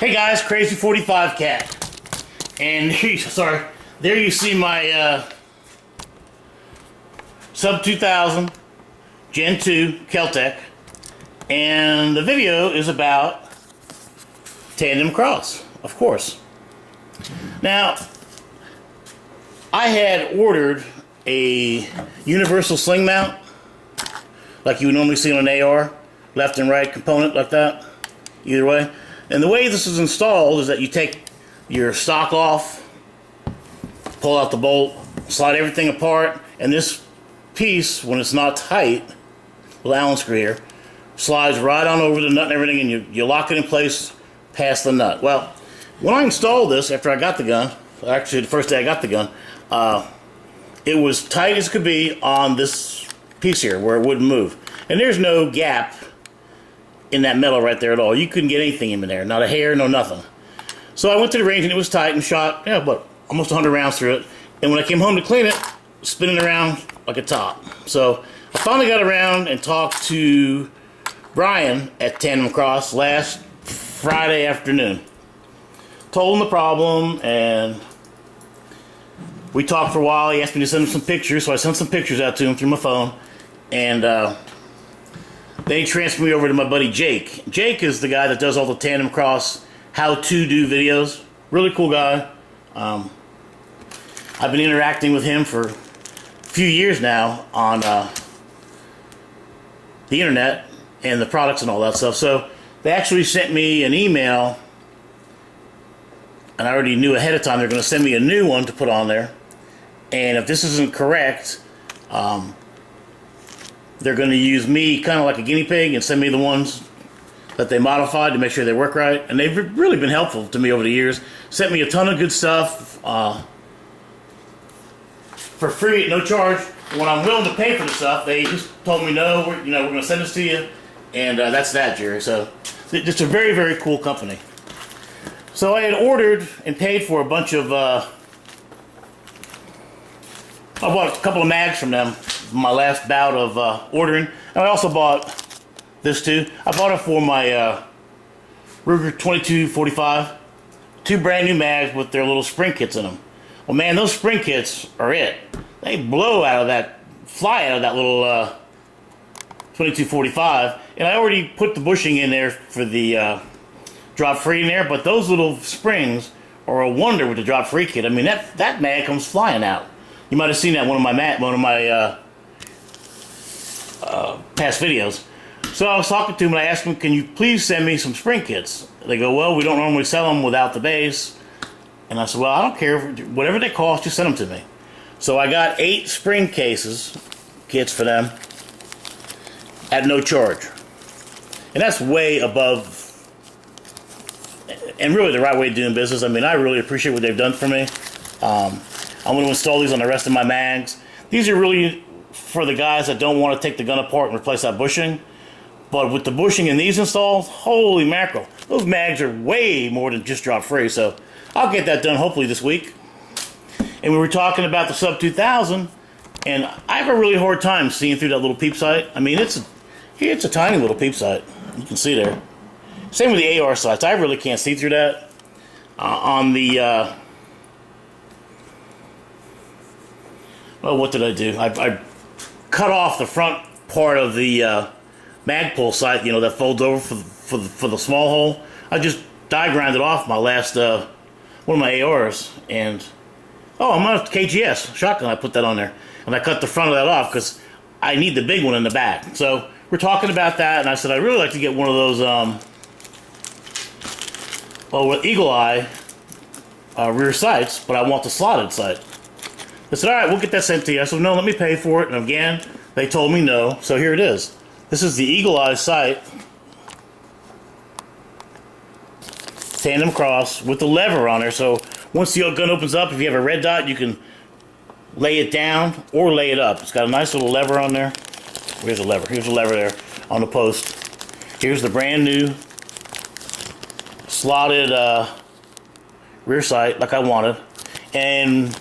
Hey guys, KRAZY45CAT, and sorry, there you see my sub 2000 Gen 2 KELTEC, and the video is about Tandemkross, of course. Now, I had ordered a universal sling mount, like you would normally see on an AR, left and right component like that, either way. And the way this is installed is that you take your stock off, pull out the bolt, slide everything apart, and this piece, when it's not tight, with Allen screw here, slides right on over the nut and everything, and you lock it in place past the nut. Well, when I installed this after I got the gun, actually the first day I got the gun, it was tight as could be on this piece here where it wouldn't move. And there's no gap in that metal right there at all. You couldn't get anything in there, not a hair, no nothing. So I went to the range and it was tight and shot, almost 100 rounds through it. And when I came home to clean it, spinning around like a top. So I finally got around and talked to BRYAN at Tandemkross last Friday afternoon. Told him the problem, and we talked for a while. He asked me to send him some pictures, so I sent some pictures out to him through my phone. And then he transferred me over to my buddy Jake. Jake is the guy that does all the Tandemkross how-to-do videos. Really cool guy. I've been interacting with him for a few years now on the internet and the products and all that stuff. So they actually sent me an email, and I already knew ahead of time they're going to send me a new one to put on there. And if this isn't correct, they're going to use me kind of like a guinea pig and send me the ones that they modified to make sure they work right. And they've really been helpful to me over the years. Sent me a ton of good stuff for free at no charge. When I'm willing to pay for the stuff, they just told me, no, we're going to send this to you. And that's that, Jerry. So just a very, very cool company. So I had ordered and paid for a bunch of, I bought a couple of mags from them, my last bout of ordering. And I also bought this too. I bought it for my Ruger 2245. 2 brand new mags with their little spring kits in them. Well, man, those spring kits are it. They blow out of that, fly out of that little 2245. And I already put the bushing in there for the drop free in there, but those little springs are a wonder with the drop free kit. I mean, that mag comes flying out. You might have seen that in one of my past videos. So I was talking to him and I asked him, can you please send me some spring kits? They go, well, we don't normally sell them without the base. And I said, well, I don't care, whatever they cost, just send them to me. So I got 8 spring kits for them at no charge. And that's way above, and really the right way of doing business. I mean, I really appreciate what they've done for me. I'm going to install these on the rest of my mags. These are really for the guys that don't want to take the gun apart and replace that bushing. But with the bushing in these installed, holy mackerel, those mags are way more than just drop free. So I'll get that done hopefully this week. And we were talking about the sub 2000, and I have a really hard time seeing through that little peep sight. I mean, it's a tiny little peep sight. You can see there. Same with the AR sights. I really can't see through that. On the well, what did I do? I cut off the front part of the mag pull sight, that folds over for the small hole. I just die grinded off my last one of my ARs, and I'm on a KGS shotgun. I put that on there, and I cut the front of that off because I need the big one in the back. So we're talking about that, and I said I'd really like to get one of those with Eagle Eye rear sights, but I want the slotted sight. I said, all right, we'll get that sent to you. I said, no, let me pay for it. And again, they told me no. So here it is. This is the Eagle Eye sight, Tandemkross, with the lever on there. So once the gun opens up, if you have a red dot, you can lay it down or lay it up. It's got a nice little lever on there. Here's the lever. Here's the lever there on the post. Here's the brand new slotted rear sight like I wanted. And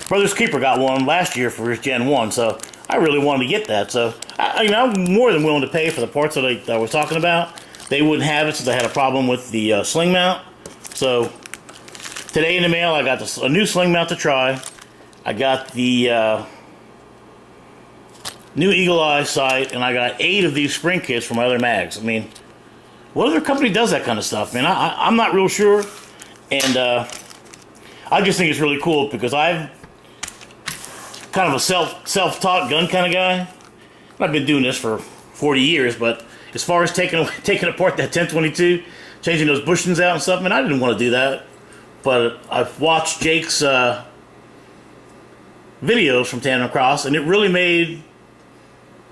Brother's Keeper got one last year for his Gen 1, so I really wanted to get that. So I'm more than willing to pay for the parts that I was talking about. they wouldn't have it since I had a problem with the sling mount. So today in the mail, I got a new sling mount to try. I got the new Eagle Eye sight, and I got 8 of these spring kits for my other mags. I mean, what other company does that kind of stuff, man? I'm not real sure, and I just think it's really cool because I'm kind of a self-taught gun kind of guy. I've been doing this for 40 years, but as far as taking apart that 1022, changing those bushings out and stuff, man, I didn't want to do that. But I've watched Jake's videos from Tandemkross, and it really made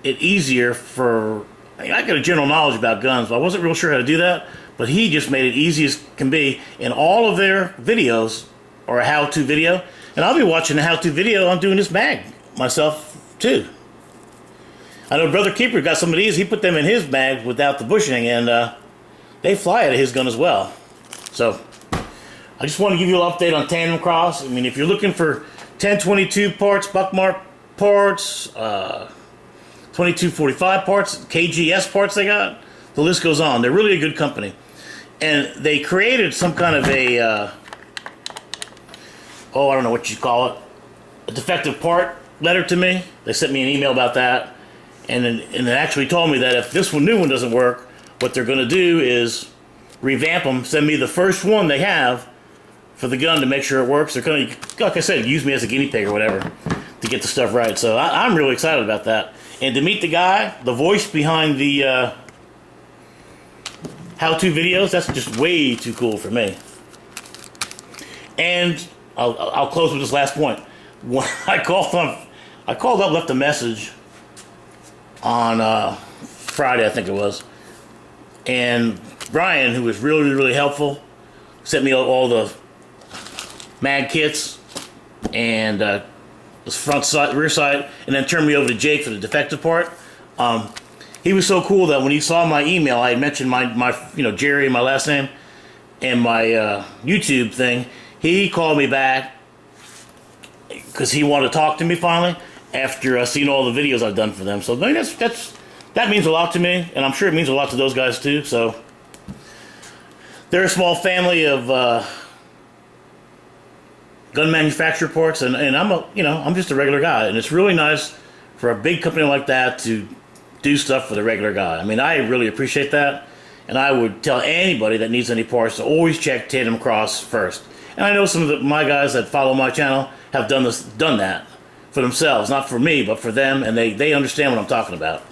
it easier for... I got a general knowledge about guns, but I wasn't real sure how to do that. But he just made it easy as can be, and all of their videos are a how-to video. And I'll be watching a how-to video on doing this mag myself, too. I know Brother Keeper got some of these. He put them in his mag without the bushing, and they fly out of his gun as well. So, I just want to give you an update on Tandemkross. I mean, if you're looking for 1022 parts, Buckmark parts, 2245 parts, KGS parts they got, the list goes on. They're really a good company. And they created some kind of a, I don't know what you call it, a defective part letter to me. They sent me an email about that. And it actually told me that if this new one doesn't work, what they're going to do is revamp them, send me the first one they have for the gun to make sure it works. They're going to, like I said, use me as a guinea pig or whatever to get the stuff right. So I'm really excited about that. And to meet the guy, the voice behind the how-to videos, that's just way too cool for me. And I'll close with this last point. When I called up, left a message on Friday, I think it was, and Brian, who was really, really helpful, sent me all the mag kits and the front side, rear side, and then turned me over to Jake for the defective part. He was so cool that when he saw my email, I had mentioned my Jerry, my last name, and my YouTube thing. He called me back because he wanted to talk to me finally after seeing all the videos I've done for them. So I mean, that means a lot to me, and I'm sure it means a lot to those guys too. So they're a small family of gun manufacturer parts, and I'm just a regular guy, and it's really nice for a big company like that to do stuff for the regular guy. I mean, I really appreciate that, and I would tell anybody that needs any parts to always check Tandemkross first. And I know some of my guys that follow my channel have done that for themselves, not for me, but for them, and they understand what I'm talking about.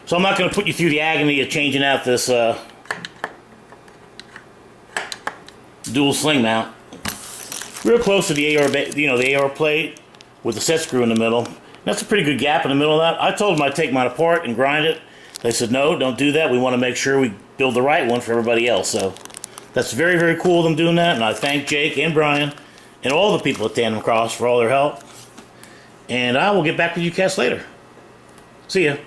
So I'm not going to put you through the agony of changing out this dual sling mount. Real close to the AR, the AR plate with the set screw in the middle. That's a pretty good gap in the middle of that. I told them I'd take mine apart and grind it. They said, no, don't do that. We want to make sure we build the right one for everybody else. So that's very, very cool of them doing that. And I thank Jake and Brian and all the people at Tandemkross for all their help. And I will get back with you cats later. See ya.